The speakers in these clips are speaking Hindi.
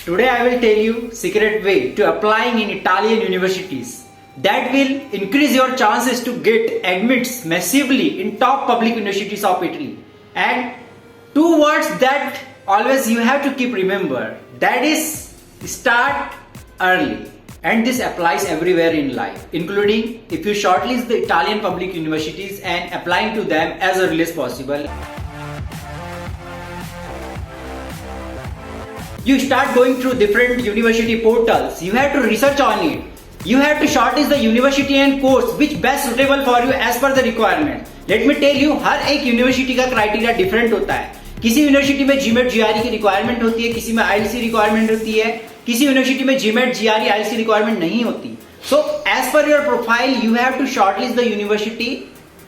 Today I will tell you secret way to applying in Italian universities that will increase your chances to get admits massively in top public universities of Italy. And two words that always you have to keep remember, that is start early. And this applies everywhere in life, including if you shortlist the Italian public universities and applying to them as early as possible. You start going through different university portals. You have to research on it. You have to shortlist the university and course which best suitable for you as per the requirement. Let me tell you, हर एक यूनिवर्सिटी का क्राइटेरिया डिफरेंट होता है. किसी यूनिवर्सिटी में जीमेट जीआरई की रिक्वायरमेंट होती है, किसी में आईएलसी रिक्वायरमेंट होती है, किसी यूनिवर्सिटी में जीमेट जीआरई आईएलसी रिक्वायरमेंट नहीं होती. So as per your profile you have to shortlist the university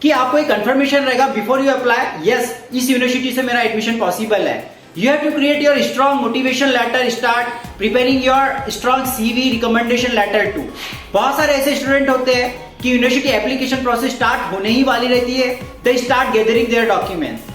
कि आपको एक कंफर्मेशन रहेगा बिफोर यू अप्लाई, यस इस यूनिवर्सिटी से मेरा एडमिशन पॉसिबल है. You have to create your strong motivation letter, start preparing your strong CV recommendation letter too. बहुत सारे ऐसे स्टूडेंट होते हैं कि यूनिवर्सिटी एप्लीकेशन प्रोसेस स्टार्ट होने ही वाली रहती है, they start gathering their documents.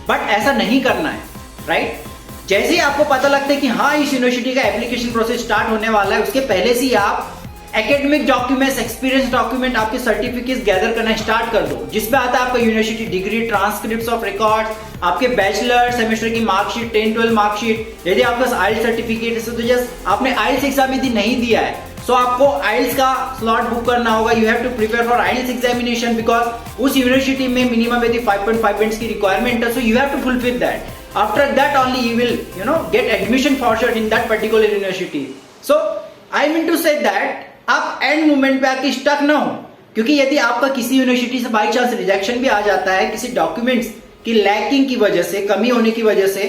But ऐसा नहीं करना है, राइट? जैसे ही आपको पता लगता है कि हाँ इस यूनिवर्सिटी का एप्लीकेशन प्रोसेस स्टार्ट होने वाला है, उसके पहले से ही आप एकेडमिक डॉक्यूमेंट्स, एक्सपीरियंस डॉक्यूमेंट, आपके सर्टिफिकेट्स गैदर करना स्टार्ट कर दो, जिसमें आता है आपका university degree, transcripts of records, आपके बैचलर सेमेस्टर की मार्कशीट, 10-12 मार्कशीट. यदि आपके पास आइल्स सर्टिफिकेट है तो जस्ट आपने आइल्स एग्जाम यदि नहीं दिया है सो आपको आइल्स का स्लॉट बुक करना होगा. You have to prepare for IELTS examination because उस यूनिवर्सिटी में मिनिमम यदि 5.5 बैंड्स की रिक्वायरमेंट है, so you have to fulfil that. After that only you will get admission for sure in that particular university. So I mean to say that आप एंड मोमेंट पे आके स्टक ना हो, क्योंकि यदि आपका किसी यूनिवर्सिटी से बाई चांस रिजेक्शन भी आ जाता है किसी डॉक्यूमेंट्स की लैकिंग की वजह से, कमी होने की वजह से,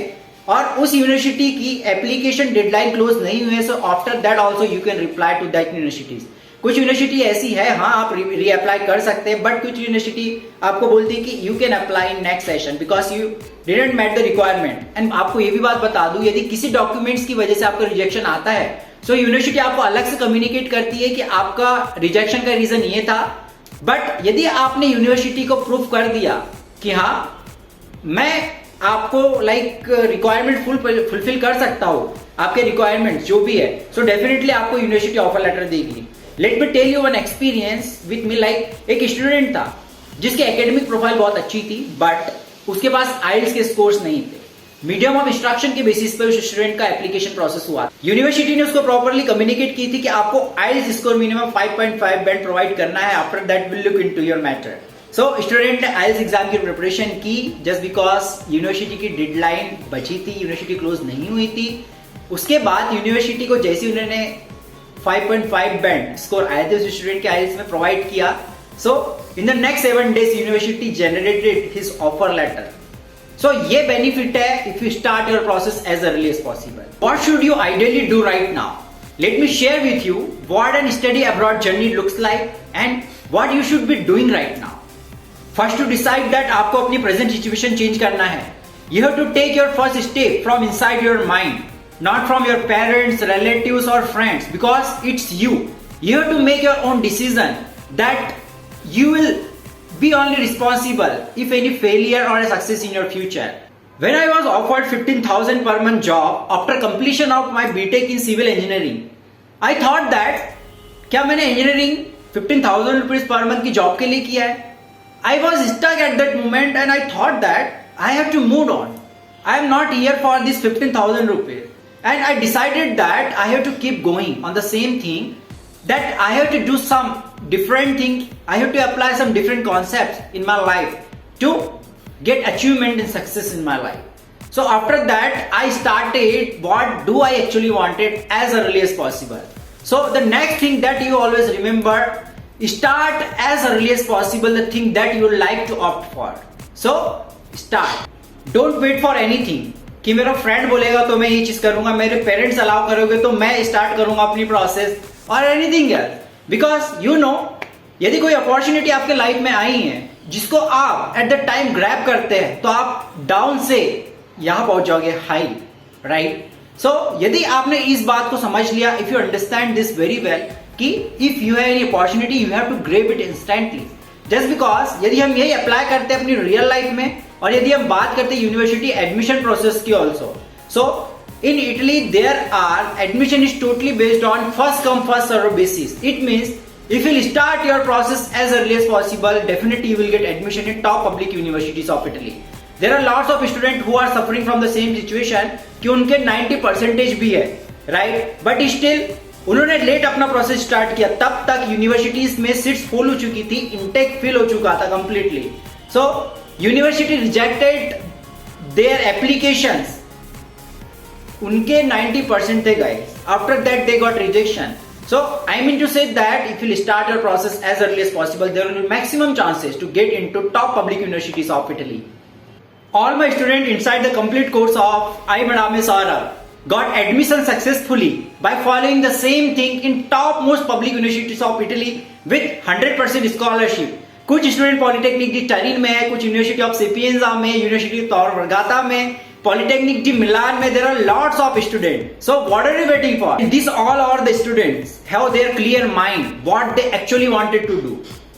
और उस यूनिवर्सिटी की एप्लीकेशन डेडलाइन क्लोज नहीं हुई है, so after that also you can reply to that universities. कुछ यूनिवर्सिटी ऐसी है हाँ आप रीअप्लाई कर सकते हैं, बट कुछ यूनिवर्सिटी आपको बोलती है कि you can apply in next session because you didn't met the requirement. And आपको ये भी बात बता दूं, यदि किसी डॉक्यूमेंट्स की वजह से आपका रिजेक्शन आता है सो यूनिवर्सिटी आपको अलग से कम्युनिकेट करती है कि आपका रिजेक्शन का रीजन ये था. बट यदि आपने यूनिवर्सिटी को प्रूफ कर दिया कि हाँ मैं आपको रिक्वायरमेंट फुलफिल कर सकता हूं, आपके रिक्वायरमेंट जो भी है, सो डेफिनेटली आपको यूनिवर्सिटी ऑफर लेटर देगी. Let me tell you one experience with me. एक स्टूडेंट था जिसकी एकेडमिक प्रोफाइल बहुत अच्छी थी, बट उसके पास आइल्स के स्कोर्स नहीं थे. मीडियम ऑफ इंस्ट्रक्शन के बेसिस पे उस स्टूडेंट का एप्लीकेशन प्रोसेस हुआ. यूनिवर्सिटी ने उसको प्रॉपर्ली कम्युनिकेट की थी कि आपको आइल्स स्कोर मिनिमम 5.5 बैंड प्रोवाइड करना है. After that will look into your matter. So student ने आइल्स एग्जाम की प्रिपरेशन की जस्ट बिकॉज यूनिवर्सिटी की डेडलाइन बची थी, यूनिवर्सिटी क्लोज नहीं हुई थी. उसके बाद यूनिवर्सिटी को जैसे उन्होंने 5.5 बैंड स्कोर आए थे उस स्टूडेंट के आइल्स में प्रोवाइड किया, so in the next 7 days university generated his offer letter. So ये benefit है if you start your process as early as possible. What should you ideally do right now? Let me share with you what an study abroad journey looks like and what you should be doing right now. First to decide that आपको अपनी present situation change करना है. You have to take your first step from inside your mind, not from your parents, relatives or friends, because it's you. You have to make your own decision that you will be only responsible if any failure or a success in your future. When I was offered 15,000 per month job after completion of my BTech in civil engineering, I thought that क्या मैंने engineering 15,000 rupees per month की job के लिए किया है? I was stuck at that moment and I thought that I have to move on. I am not here for this 15,000 rupees. And I decided that I have to keep going on the same thing, that I have to do some different things. I have to apply some different concepts in my life to get achievement and success in my life. So after that, I started what do I actually wanted as early as possible. So the next thing that you always remember, start as early as possible the thing that you would like to opt for. So start. Don't wait for anything. कि मेरा फ्रेंड बोलेगा तो मैं ये चीज करूंगा, मेरे पेरेंट्स अलाउ करोगे तो मैं स्टार्ट करूंगा अपनी प्रोसेस और anything else. Because you know यदि कोई अपॉर्चुनिटी आपके लाइफ में आई है जिसको आप एट द टाइम ग्रैब करते हैं तो आप डाउन से यहां पहुंच जाओगे हाई, राइट? सो यदि आपने इस बात को समझ लिया, if you understand this very well कि if you have any opportunity you have to grab it instantly. Just because यदि हम यही अप्लाई करते हैं अपनी रियल लाइफ में और यदि हम बात करते हैं यूनिवर्सिटी एडमिशन प्रोसेस की also, so In Italy, admission is totally based on first come first serve basis. It means if you start your process as early as possible, definitely you will get admission in top public universities of Italy. There are lots of students who are suffering from the same situation कि उनके 90% भी है, right? But still उन्होंने लेट अपना प्रोसेस स्टार्ट किया, तब तक यूनिवर्सिटीज में सीट्स फुल हो चुकी थी, इनटेक फिल हो चुका था completely. So university rejected their applications. उनके 90% थे guys. After that they got rejection. So I mean to say that if you start your process as early as possible, there will be maximum chances to get into top public universities of Italy. All my students inside the complete course of I Madame Sara got admission successfully by following the same thing in top most public universities of Italy with 100% scholarship. कुछ स्टूडेंट पॉलिटेक्निक डी टरिन में है, कुछ यूनिवर्सिटी ऑफ सेपिएंजा में, यूनिवर्सिटी ऑफ tor Vergata में, पॉलिटेक्निक डी मिलान में. there are lots of students. So what are you waiting for? These all are the students have their clear mind what they actually wanted to do,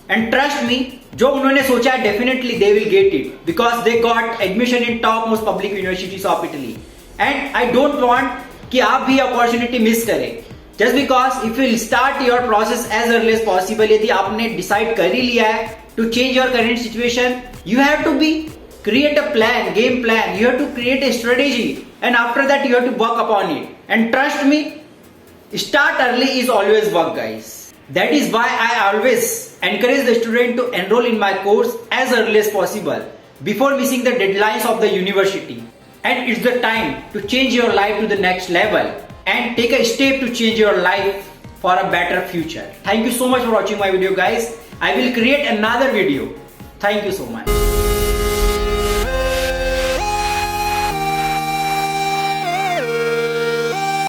and trust me, जो उन्होंने सोचा है definitely they will get it because they got admission in top most public universities of Italy. And I don't want कि आप भी अपॉर्चुनिटी मिस करें. Just because if you start your process as early as possible, यदि आपने डिसाइड कर ही लिया है to change your current situation, you have to create a plan, game plan. You have to create a strategy, and after that you have to work upon it. And trust me, start early is always work, guys. That is why I always encourage the student to enroll in my course as early as possible before missing the deadlines of the university. And it's the time to change your life to the next level and take a step to change your life for a better future. Thank you so much for watching my video, guys. I will create another video. Thank you so much.